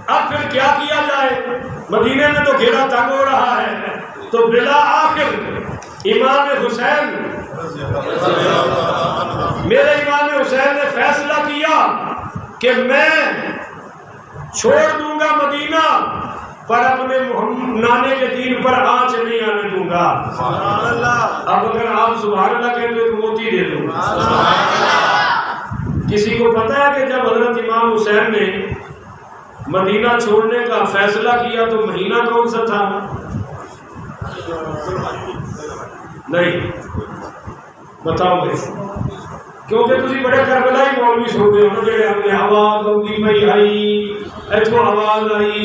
اب پھر کیا کیا جائے؟ مدینے میں تو گھیرا تنگ ہو رہا ہے، تو بلا آخر امام حسین، میرے امام حسین نے فیصلہ کیا کہ میں چھوڑ دوں گا مدینہ، پر اپنے نانے کے دین پر آنچ نہیں آنے دوں گا۔ اب اگر آپ سبحان اللہ کہیں تو ایک موتی دے دوں۔ کسی کو پتا ہے کہ جب حضرت امام حسین نے مدینہ چھوڑنے کا فیصلہ کیا تو مہینہ کون سا تھا؟ نہیں بتاؤ گے؟ کیونکہ تسی بڑے کربلائی مولوی سو گئے ہو جڑے اپنے آواز ہوگی میں آئی ایتھوں آواز آئی،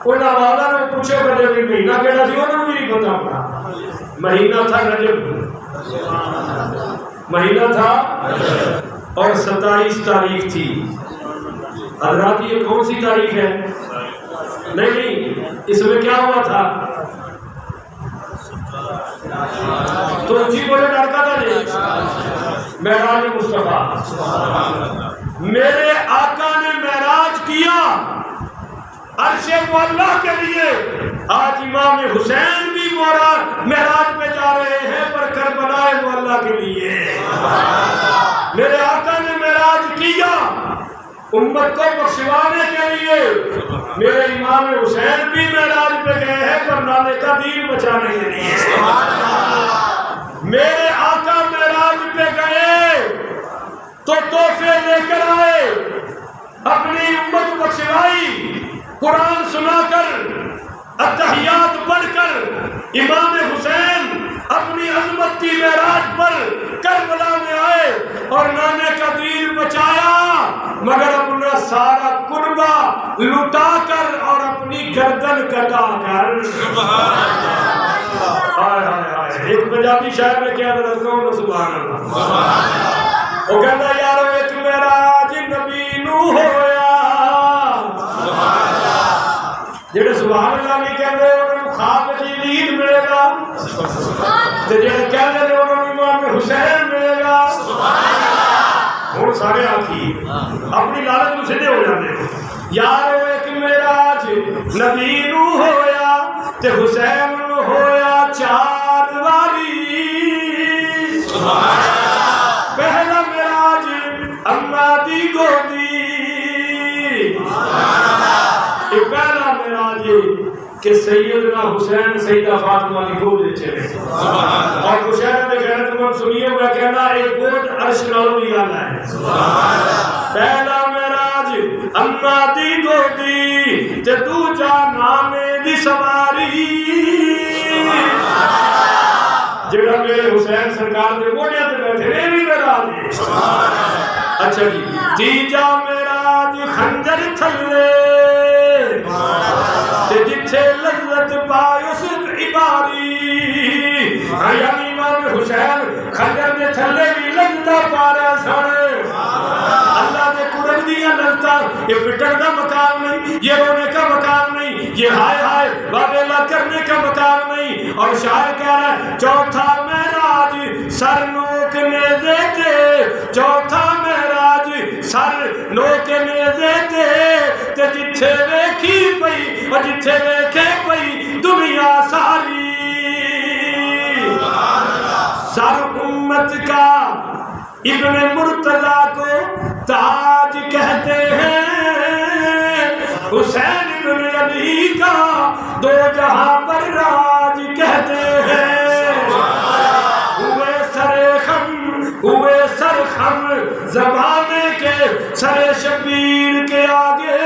ان آوازاں نے پوچھو کدے بھی مہینہ کہڑا سی انہوں بھی نہیں پتا ہوگا۔ مہینہ تھا رجب، مہینہ تھا اور 27 تاریخ تھی۔ حضرات یہ کون سی تاریخ ہے؟ نہیں، اس میں کیا ہوا تھا؟ تو اچھی بولے ڈرکا تھا نہیں، معراج مصطفیٰ، میرے آقا نے معراج کیا عرش معلیٰ کے لیے۔ آج امام حسین بھی معراج پہ جا رہے ہیں پر کربلا معلیٰ کے لیے۔ میرے آقا نے معراج کیا امت کو بخشوانے کے لیے، میرے امام حسین بھی معراج پہ گئے ہیں پر نانے کا دین بچانے کے لیے۔ میرے آقا معراج پہ گئے تو تحفے لے کر آئے، اپنی امت بخشوائی، قرآن سنا کر، اتحیات پڑھ کر۔ امام حسین اپنی عظمت کی معراج پر کربلا میں آئے اور نانے کا دین بچایا، مگر اپنا سارا قربہ لٹا کر اور اپنی گردن کٹا کر۔ ایک پنجابی شاعر نے کیا رکھا ہوں، سبحان اللہ، وہ کہتا یارو ایک معراج نبی نو ہویا، جڑے سبحان اللہ نہیں کہتے انہوں نے خواب کی نیند ملے گا، جڑے کہتے ہیں انہوں نے امام حسین ملے گا۔ ہوں سارے آخی اپنی لالچ میں سیدھے ہو جاتے ہیں۔ یارو ایک معراج نبی نو ہویا تے حسین نو ہویا 4 واری، پہلا معراج اماں دی گودی، پہلا معراج کہ سیدنا حسین سیدہ فاطمہ کی گود چلے، اور مشاہدہ نے غیرت مند سنیے ہوئے کہنا ایک گود عرش نالوں ہی آنا ہے۔ پہلا معراج اماں دی گودی تے دوجا نانے دی سواری، جڑا میرے حسین سرکار دے موڑے تے بیٹھے نے بھی معراج ہے۔ اچھا جی، تیجا معراج خنجر تھلے تے جتھے لذت پائے اس عباری، یعنی امام حسین خنجر دے تھلے بھی لذتاں پا رہے سن۔ اللہ دے قرب دیاں لذتاں، یہ پٹن کا مقام نہیں، یہ رونے کا مقام نہیں، یہ ہائے ہائے واویلا کرنے کا مقام نہیں۔ اور شاعر کہہ رہا ہے چوتھا معراج سر نوک نیزے تے، چوتھا معراج سر نوک نیزے تے جتھے ویکھی پئی اور جتھے ویکھے پئی دنیا ساری، سر امت کا ابن مرتضیٰ کو تاج کہتے ہیں، حسین ابن علی کا 2 جہاں پر راج کہتے ہیں۔ ہوئے سر خم، ہوئے سر خم زمانے کے سر شبیر کے آگے،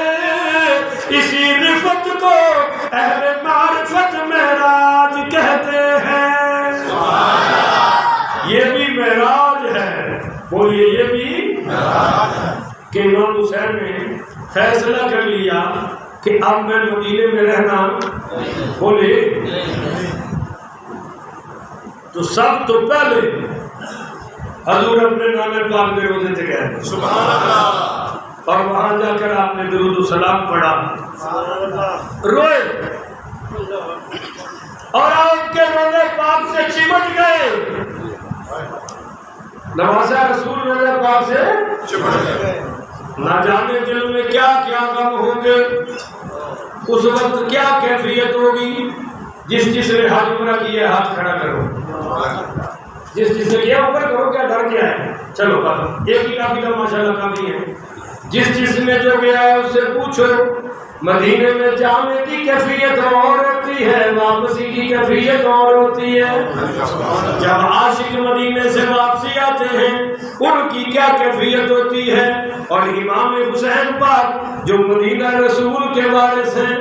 اسی رفت کو اہل معرفت معراج کہتے ہیں۔ یہ بھی معراج ہے، بولیے یہ بھی معراج ہے کہ امام حسین نے فیصلہ کر لیا کہ اب میں مدینے میں رہنا، بولے تو سب تو پہلے حضور اپنے نانے پاک کے روزے سے گئے، سبحان اللہ، اور وہاں جا کر آپ نے درود و سلام پڑھا، روئے اور آپ کے روزے پاک سے چمٹ گئے، نوازہ رسول روزے پاک سے چمٹ گئے، نہ جانے دل میں کیا کیا غم ہوں گے، اس وقت کیا کیفیت ہوگی؟ جس نے حج عمرہ کیا ہاتھ کھڑا کرو، جس نے کیا اوپر کرو، کیا ڈر کیا ہے؟ چلو بات ایک ہی کافی تھا، ماشاءاللہ کافی ہے۔ جس نے جو گیا ہے اس سے پوچھو مدینے میں جانے کی کیفیت اور ہوتی ہے، واپسی کی کیفیت اور ہوتی ہے۔ جب عاشق مدینے سے واپسی آتے ہیں ان کی کیا کیفیت ہوتی ہے۔ اور امام حسین پاک جو مدینہ رسول کے وارث ہیں،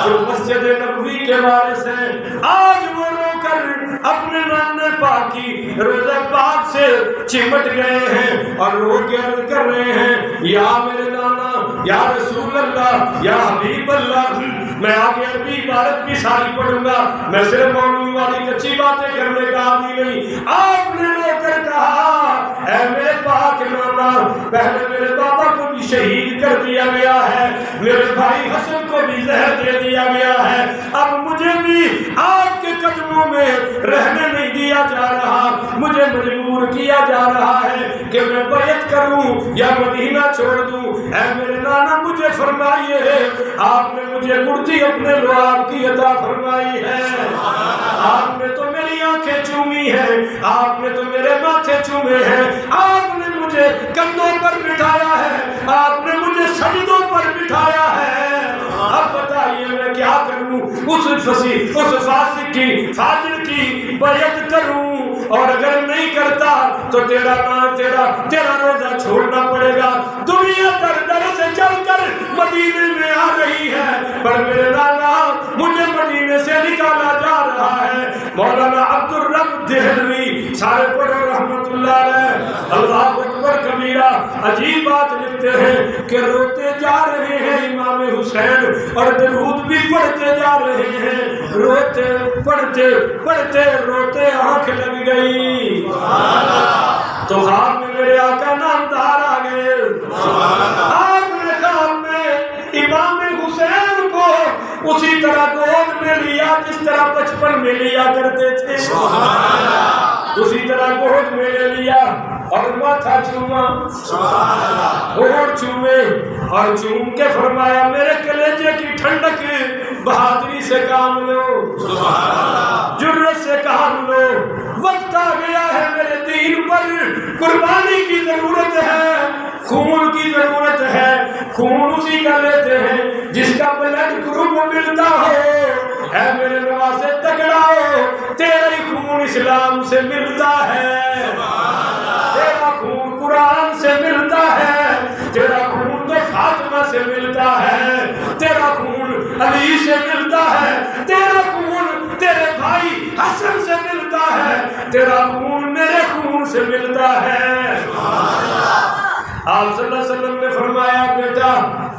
جو مسجد نبوی کے وارث ہیں، آج وہ رو کر اپنے نانے پاک کی روضہ پاک سے چمٹ گئے ہیں اور رو کے عرض کر رہے ہیں، یا میرے نانا، یا رسول اللہ، یا حبیب اللہ۔ میں آگے عربی عبارت بھی ساری پڑھوں گا، میں صرف مولوی والی کچی باتیں کرنے کا عادی نہیں۔ آپ نے رو کر کہا، اے میرے پاک نانا، پہلے میرے بابا کو بھی شہید کر دیا گیا ہے، میرے بھائی حسن کو بھی زہر دے دیا گیا ہے، اب مجھے بھی آپ کے قدموں میں رہنے نہیں دیا جا رہا، مجھے مجبور کیا جا رہا ہے کہ میں بیعت کروں یا مدینہ چھوڑ دوں۔ اے میرے نانا مجھے فرمائیے، آپ نے مجھے مڑتی اپنے لعاب کی عطا فرمائی ہے، آپ نے تو میری آنکھیں چومی ہیں، آپ نے تو میرے ماتھے چومے ہیں، آپ نے مجھے کندھوں پر بٹھایا ہے، آپ نے مجھے سجدوں پر بٹھایا ہے، اب بتائیے میں کیا کروں؟ اس فاسق کی، فاجر کی بیعت کروں، اور اگر نہیں کرتا تو تیرا روزہ چھوڑنا پڑے گا۔ دنیا در در سے چل کر مدینے میں آ رہی ہے، پر میرے نانا مجھے مدینے سے نکالا جا رہا ہے۔ مولانا عبد الرب دہلوی سارے پڑھو رحمت اللہ علیہ، اللہ اکبر کبیرہ، عجیب بات لکھتے ہیں کہ روتے جا رہے ہیں امام حسین اور درود بھی پڑھتے جا رہے ہیں، روتے پڑھتے پڑھتے روتے آنکھ لگ گئی، تو خواب میں میرے آقا نامدار آ گئے۔ آپ نے خواب میں امام حسین کو اسی طرح گود میں لیا جس طرح بچپن میں لیا کرتے تھے، اسی طرح گود میں لے لیا اور ماتھا چوما، ہونٹ چومے اور چوم کے فرمایا میرے کلیجے کی ٹھنڈک بہادری سے کام لو، جرت سے کام لو، وقت آ گیا ہے میرے دین پر قربانی کی ضرورت ہے، خون کی ضرورت ہے، خون اسی کا لیتے ہیں جس کا بلڈ گروپ ملتا ہو، اے میرے نواسے تگڑا ہو، تیرا ہی خون اسلام سے ملتا ہے، تیرا خون قرآن سے ملتا ہے، تیرا خون تو فاطمہ سے ملتا ہے، تیرا خون علی سے ملتا ہے، تیرا خون تیرے بھائی حسن سے ملتا ہے، تیرا خون میرے خون سے ملتا ہے۔ آپ صلی اللہ علیہ وسلم نے فرمایا بیٹا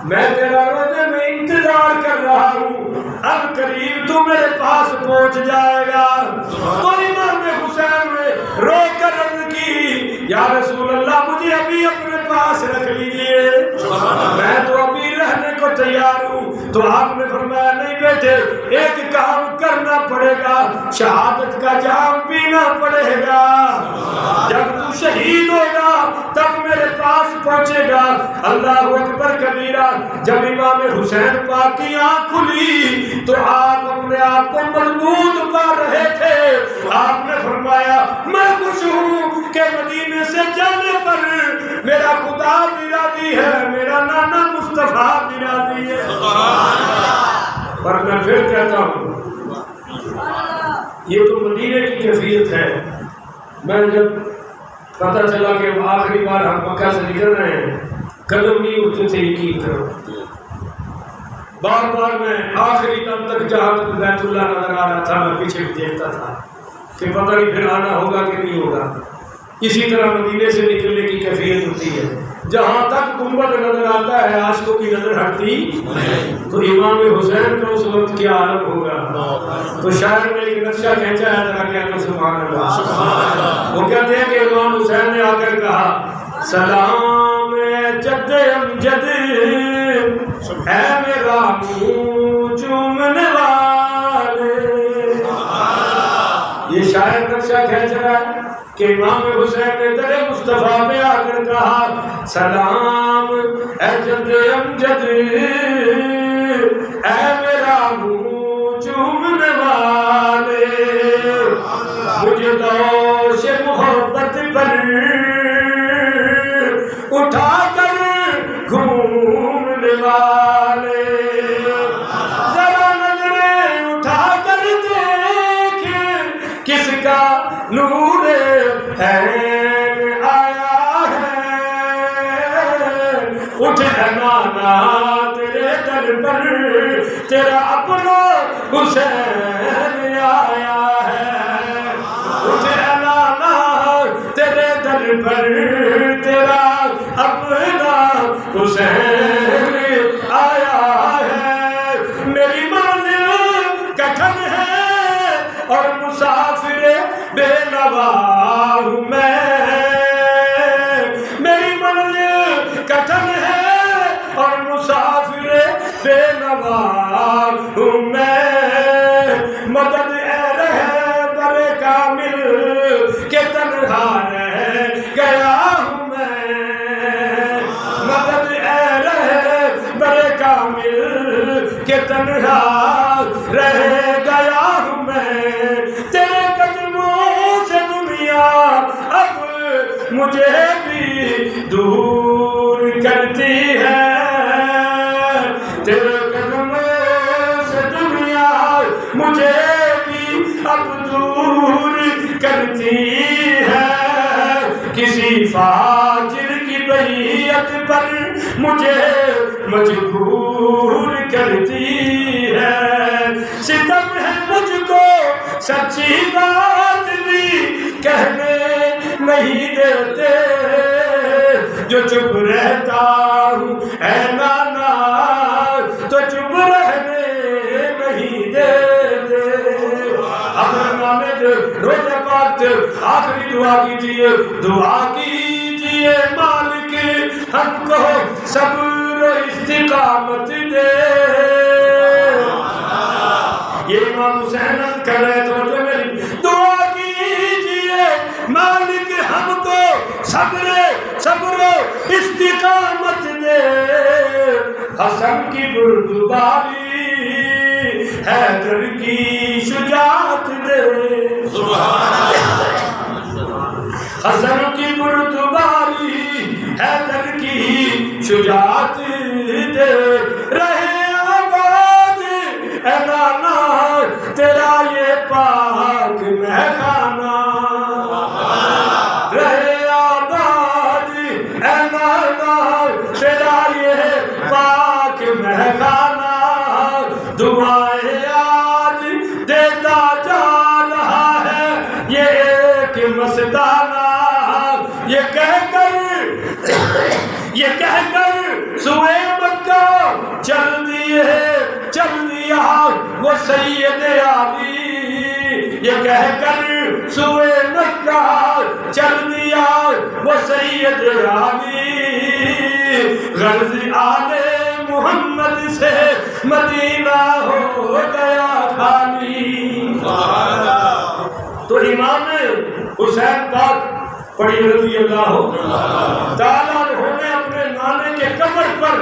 میں تیرا روزے میں انتظار کر رہا ہوں، اب قریب تو میرے پاس پہنچ جائے گا۔ تو امام حسین نے رو کر عرض کی یا رسول اللہ مجھے ابھی اپنے پاس رکھ لیجئے، میں تو ابھی رہنے کو تیار ہوں۔ تو آپ نے فرمایا نہیں بیٹے ایک کام کرنا پڑے گا، شہادت کا جام پینا پڑے گا، جب تو شہید ہوگا تب میرے پاس پہنچے گا۔ اللہ اکبر کبیرہ، جب امام حسین پاک کی آنکھ کھلی تو آپ اپنے آپ کو مضبوط پا رہے تھے۔ آپ نے فرمایا میں خوش ہوں کہ مدینے سے جانے پر میرا خدا بھی راضی ہے، میرا نانا مصطفیٰ بھی راضی ہے۔ پر میں پھر کہتا ہوں یہ تو مدینے کی کیفیت ہے۔ میں جب پتہ چلا کہ آخری بار ہم مکہ سے نکل رہے ہیں قدم نہیں اٹھتے تھے، یقین کرو، بار بار میں آخری دم تک جہاں تک بیت اللہ نظر آ رہا تھا میں پیچھے بھی دیکھتا تھا کہ پتہ نہیں پھر آنا ہوگا کہ نہیں ہوگا۔ اسی طرح مدینے سے نکلنے کی کیفیت ہوتی ہے، جہاں تک گنبد نظر آتا ہے عاشقوں کی نظر ہٹتی تو امام حسین کا اس وقت کیا عالم ہوگا۔ تو شاعر نے ایک نقشہ کھینچا ہے، ذرا کہنا سبحان اللہ۔ وہ کہتے ہیں کہ امام حسین نے آ کر کہا سلام جد امجد اے میرا منہ چومنے والے۔ یہ شاعر نقشہ کھینچ رہا ہے کہ امام حسین نے در مصطفیٰ میں آ کر کہا سلام اے جد امجد اے میرا منہ چومنے والے مجھے دوش محبت پر اٹھا کر گھومنے والے ذرا نظریں اٹھا کر دیکھ کس کا نور عین آیا ہے اٹھ اے نانا تیرے در پر تیرا اپنا حسین آیا ہے اٹھ اے نانا تیرے در پر تیرا اپنا حسین آیا ہے میری منزل کٹھن ہے اور مسافر بے نوا ہوں میں میری منزل کٹھن ہے اور مسافر بے نوا ہوں میں مدد اے رہبر کامل کہ تنہا رہ گیا ہوں میں مدد اے رہبر کامل کہ تنہا رہ گیا ہوں میں تیرے قدموں سے دنیا اب مجھے بھی دور کرتی ہے تیرے قدموں سے دنیا مجھے بھی اب دور کرتی ہے کسی فاجر کی بیعت پر مجھے مجبور کرتی ہے ستم ہے مجھ کو سچی بات بھی کہنے نہیں دیتے جو چپ رہتا ہوں اے نانا تو چپ رہنے نہیں دیتے اپنے نانے جو روزہ پاک آخری دعا کیجئے دعا کیجئے مالک ہم کو صبر و استقامت دے یہ امام حسین کر رہے تو جو میری دعا کیجئے مالک ہم کو صبر و استقامت دے حسن کی بردباری حیدر کی شجاعت دے حسن کی بردباری حیدر کی شجاعت دے رہے آباد اے نانا تیرا یہ پاک مہخانہ رہے آباد اے نانا تیرا یہ پاک مہخانہ دعائیں آج دیتا جا رہا ہے یہ ایک مستانہ یہ کہہ کر سوئے مکہ چل دیا وہ سید علی یہ کہہ کر سوئے مکہ چل دیا وہ سید علی غرض آل محمد سے مدینہ ہو گیا خالی تو امام حسین پاک پڑھی رضی اللہ تعالیٰ نے اپنے نانے کے قبر پر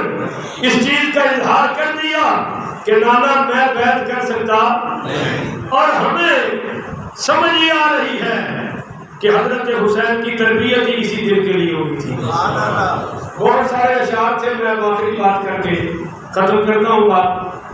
اس چیز کا اظہار کر دیا کہ نانا میں بیعت کر سکتا اور ہمیں سمجھ یہ آ رہی ہے کہ حضرت حسین کی تربیت ہی اسی دن کے لیے ہوئی تھی بہت سارے اشعار تھے میں آخری بات کر کے ختم کرتا ہوں بات